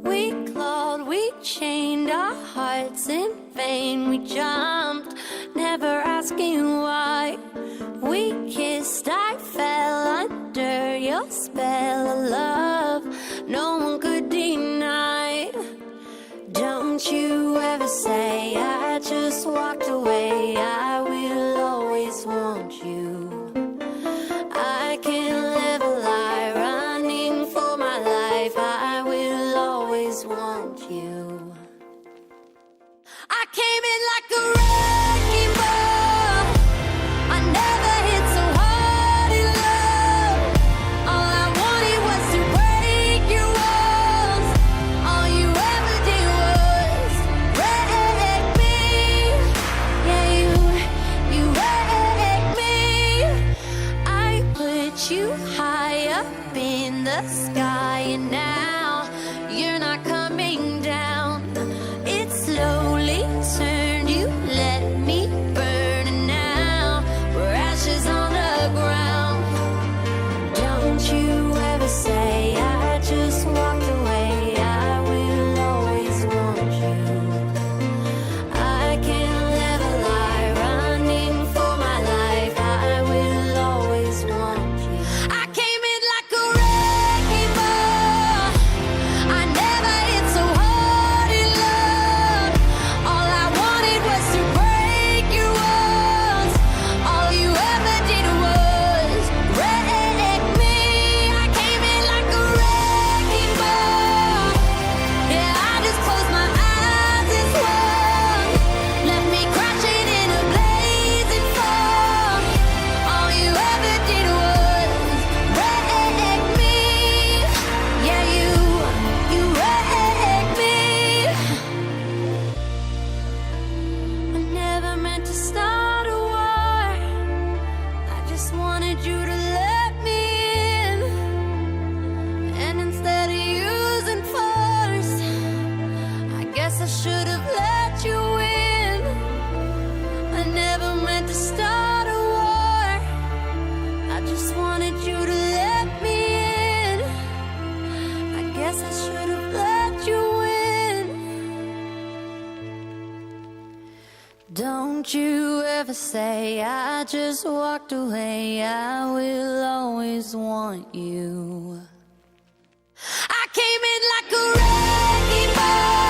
We clawed, we chained our hearts in vain. We jumped, never asking why. We kissed, I fell under your spell of love no one could deny. Don't you ever say I just walked away. I will always want you. I can't live a lie, running for my life. I will always want you. I came in like a wrecking ball. I never hit so hard in love. All I wanted was to break your walls. All you ever did was wreck me. Yeah, you wrecked me. I put you high up in the sky, and now you're not coming down. It slowly turned, you let me burn, and now we're ashes on the ground. Don't you ever say I just walked away. I will always want you. I can't live a lie, running for my life. I will always want you. I came in like a wrecking ball. I never hit so hard in love. All I wanted was to break your walls. All you ever did was wreck me. I came in like a wrecking ball. Yeah, I just closed my eyes and swung. Left me crashing in a blazing fall. All you ever did was wreck me. Yeah, you wrecked me. I never meant to start a war. I just wanted you to let me in. And instead of using force, I guess I should have let you in. I never meant to start a war. I just wanted you to let me in. I guess I should have let you in. Don't you ever say I just walked away. I will always want you. I came in like a wrecking ball.